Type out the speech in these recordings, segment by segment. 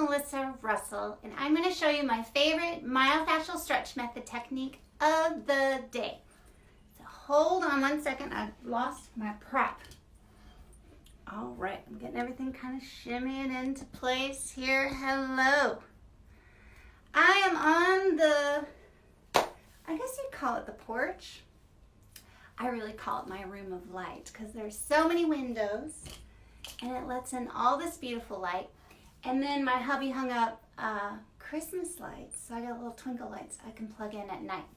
Melissa Russell, and I'm going to show you my favorite myofascial stretch method technique of the day. So hold on one second, I lost my prop. All right, I'm getting everything kind of shimmying into place here. Hello. I am on the, I guess you'd call it the porch. I really call it my room of light because there's so many windows and it lets in all this beautiful light. And then my hubby hung up Christmas lights, so I got little twinkle lights I can plug in at night.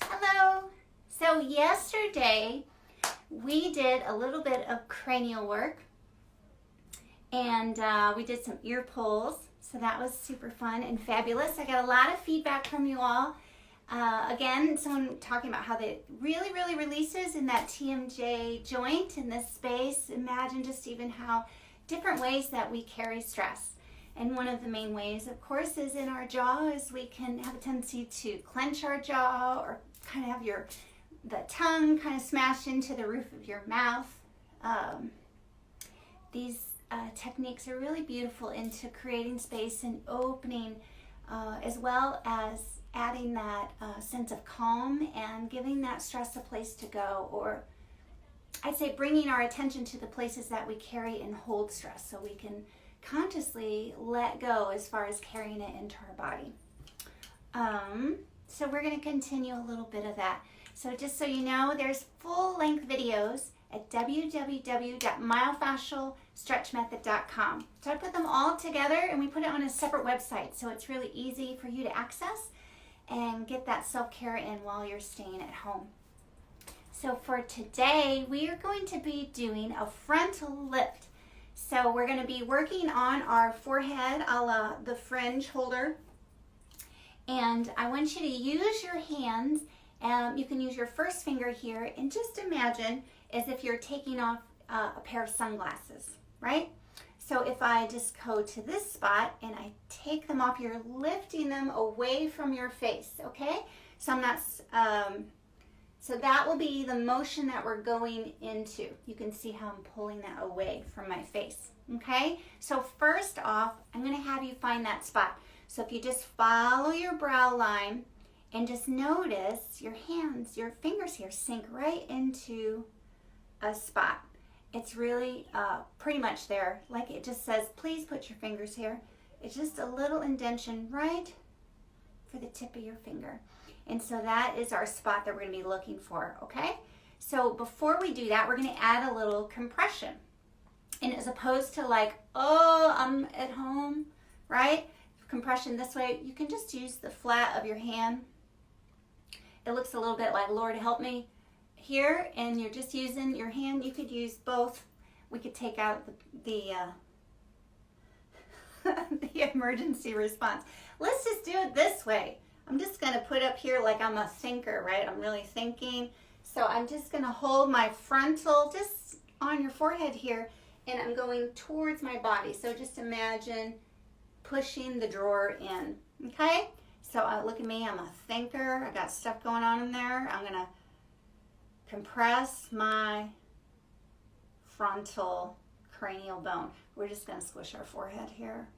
Hello. So yesterday we did a little bit of cranial work, and we did some ear pulls, so that was super fun and fabulous. I got a lot of feedback from you all. Again, someone talking about how that really releases in that TMJ joint in this space. Imagine just even how different ways that we carry stress. And one of the main ways, of course, is in our jaw, is we can have a tendency to clench our jaw or kind of have the tongue kind of smashed into the roof of your mouth. These techniques are really beautiful into creating space and opening, as well as adding that sense of calm and giving that stress a place to go, or I'd say bringing our attention to the places that we carry and hold stress so we can consciously let go as far as carrying it into our body. So we're going to continue a little bit of that. So just so you know, there's full-length videos at www.myofascialstretchmethod.com. So I put them all together and we put it on a separate website, so it's really easy for you to access and get that self-care in while you're staying at home. So for today, we are going to be doing a frontal lift. So we're going to be working on our forehead a la the fringe holder. And I want you to use your hands. You can use your first finger here and just imagine as if you're taking off a pair of sunglasses, right? So if I just go to this spot and I take them off, you're lifting them away from your face, okay? So I'm not, so that will be the motion that we're going into. You can see how I'm pulling that away from my face, okay? So first off, I'm gonna have you find that spot. So if you just follow your brow line and just notice your hands, your fingers here sink right into a spot. It's really pretty much there. Like it just says, please put your fingers here. It's just a little indentation right for the tip of your finger. And so that is our spot that we're gonna be looking for, okay? So before we do that, we're gonna add a little compression. And as opposed to like, oh, I'm at home, right? Compression this way, you can just use the flat of your hand. It looks a little bit like Lord help me here, and you're just using your hand. You could use both. We could take out the emergency response. Let's just do it this way. I'm just going to put up here like I'm a thinker, right? I'm really thinking. So I'm just going to hold my frontal just on your forehead here, and I'm going towards my body. So just imagine pushing the drawer in, okay? So look at me, I'm a thinker. I got stuff going on in there. I'm going to compress my frontal cranial bone. We're just going to squish our forehead here.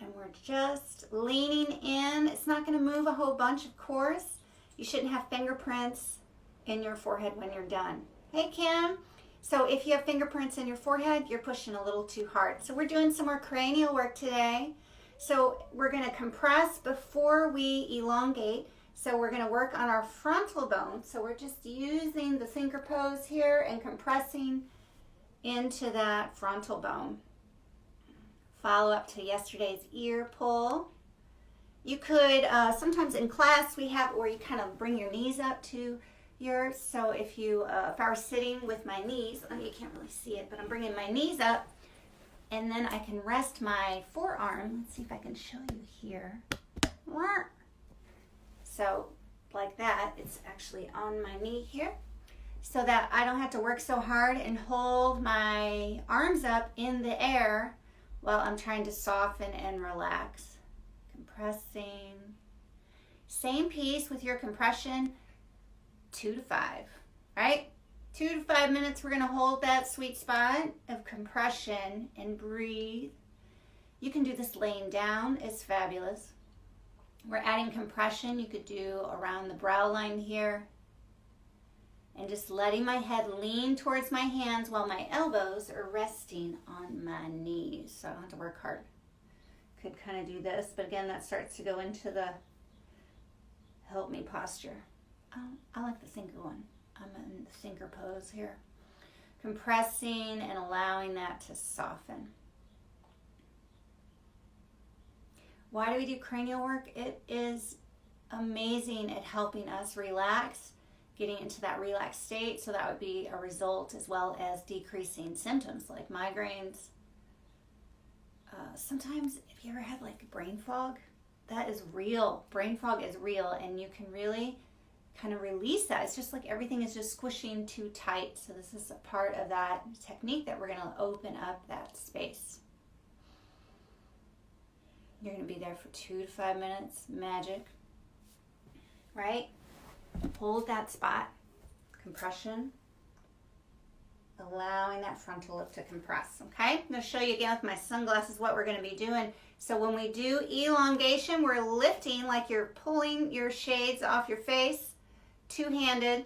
And we're just leaning in. It's not going to move a whole bunch, of course. You shouldn't have fingerprints in your forehead when you're done. Hey, Kim. So if you have fingerprints in your forehead, you're pushing a little too hard. So we're doing some more cranial work today. So we're going to compress before we elongate. So we're going to work on our frontal bone. So we're just using the thinker pose here and compressing into that frontal bone. Follow up to yesterday's ear pull. You could, sometimes in class we have where you kind of bring your knees up to yours. So if I were sitting with my knees, you can't really see it, but I'm bringing my knees up, and then I can rest my forearm. Let's see if I can show you here. So like that, it's actually on my knee here, so that I don't have to work so hard and hold my arms up in the air while I'm trying to soften and relax. Compressing. Same piece with your compression, 2 to 5, right? 2 to 5 minutes, we're gonna hold that sweet spot of compression and breathe. You can do this laying down. It's fabulous. We're adding compression. You could do around the brow line here. And just letting my head lean towards my hands while my elbows are resting on my knees. So I don't have to work hard. Could kind of do this, but again, that starts to go into the help me posture. I like the thinker one. I'm in the thinker pose here. Compressing and allowing that to soften. Why do we do cranial work? It is amazing at helping us relax, getting into that relaxed state. So that would be a result, as well as decreasing symptoms like migraines. Sometimes, if you ever had like brain fog, that is real. Brain fog is real, and you can really kind of release that. It's just like everything is just squishing too tight. So this is a part of that technique that we're going to open up that space. You're going to be there for 2 to 5 minutes. Magic. Right? Hold that spot. Compression. Allowing that frontal lobe to compress. Okay? I'm going to show you again with my sunglasses what we're going to be doing. So when we do elongation, we're lifting like you're pulling your shades off your face. Two-handed.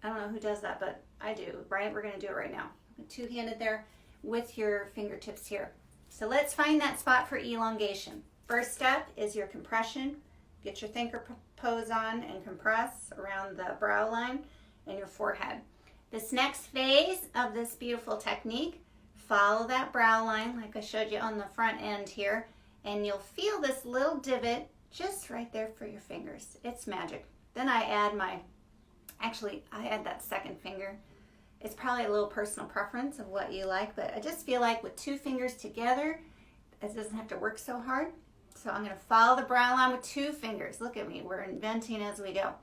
I don't know who does that, but I do, right? We're going to do it right now. Two-handed there with your fingertips here. So let's find that spot for elongation. First step is your compression. Get your thinker pose on and compress around the brow line and your forehead. This next phase of this beautiful technique, follow that brow line like I showed you on the front end here, and you'll feel this little divot just right there for your fingers. It's magic. Then I add I add that second finger. It's probably a little personal preference of what you like, but I just feel like with 2 fingers together, it doesn't have to work so hard. So I'm going to follow the brow line with 2 fingers. Look at me. We're inventing as we go.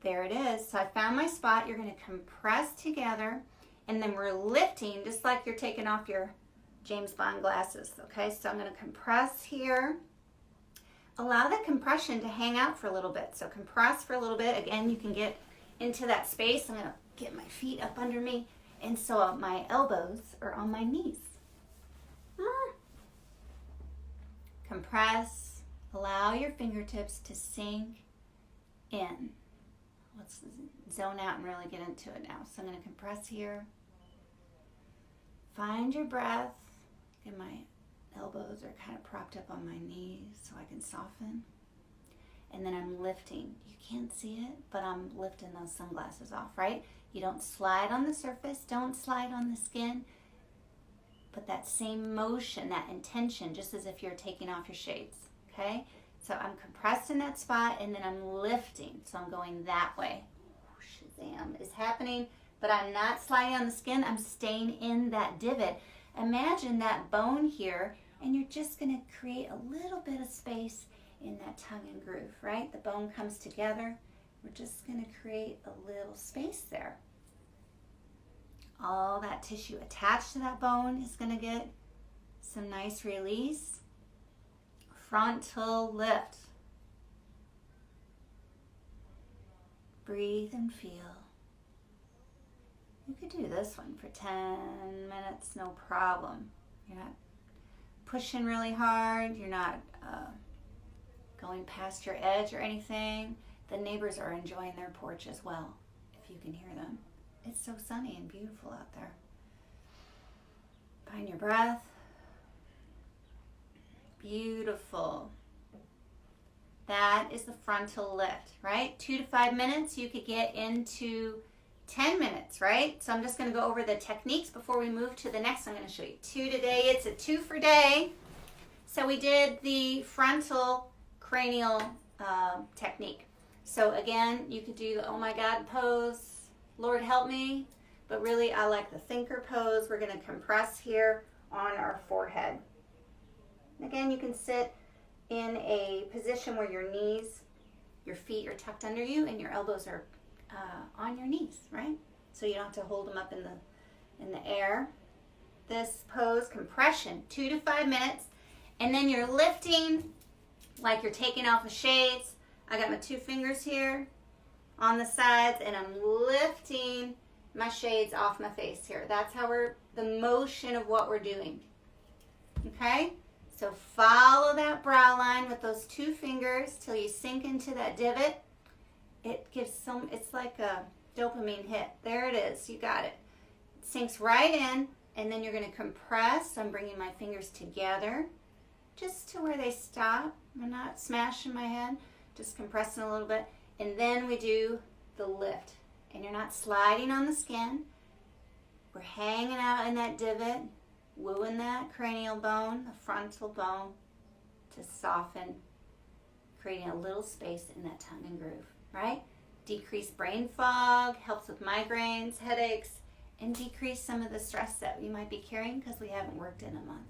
There it is. So I found my spot. You're going to compress together, and then we're lifting just like you're taking off your James Bond glasses. Okay, so I'm going to compress here. Allow the compression to hang out for a little bit. So compress for a little bit. Again, you can get into that space. I'm going to get my feet up under me, and so my elbows are on my knees. Compress. Allow your fingertips to sink in. Let's zone out and really get into it now. So I'm going to compress here. Find your breath. And my elbows are kind of propped up on my knees so I can soften. And then I'm lifting. You can't see it, but I'm lifting those sunglasses off, right? You don't slide on the surface. Don't slide on the skin. But that same motion, that intention, just as if you're taking off your shades, okay? So I'm compressed in that spot, and then I'm lifting. So I'm going that way. Shazam is happening, but I'm not sliding on the skin. I'm staying in that divot. Imagine that bone here, and you're just going to create a little bit of space in that tongue and groove, right? The bone comes together. We're just going to create a little space there. All that tissue attached to that bone is going to get some nice release. Frontal lift. Breathe and feel. You could do this one for 10 minutes, no problem. You're not pushing really hard. You're not going past your edge or anything. The neighbors are enjoying their porch as well, if you can hear them. It's so sunny and beautiful out there. Find your breath. Beautiful. That is the frontal lift, right? 2 to 5 minutes. You could get into 10 minutes, right? So I'm just going to go over the techniques before we move to the next. I'm going to show you 2 today. It's a 2 for day. So we did the frontal cranial technique. So again, you could do the oh my God pose. Lord help me. But really, I like the thinker pose. We're going to compress here on our forehead. Again, you can sit in a position where your knees, your feet are tucked under you, and your elbows are on your knees, right? So you don't have to hold them up in the air. This pose, compression, 2 to 5 minutes, and then you're lifting like you're taking off the shades. I got my 2 fingers here on the sides, and I'm lifting my shades off my face here. That's how the motion of what we're doing. Okay? So follow that brow line with those 2 fingers till you sink into that divot. It's like a dopamine hit. There it is. You got it. It sinks right in, and then you're going to compress. I'm bringing my fingers together just to where they stop. I'm not smashing my head, just compressing a little bit. And then we do the lift. And you're not sliding on the skin. We're hanging out in that divot, wooing that cranial bone, the frontal bone, to soften, creating a little space in that tongue and groove, right? Decrease brain fog, helps with migraines, headaches, and decrease some of the stress that we might be carrying because we haven't worked in a month.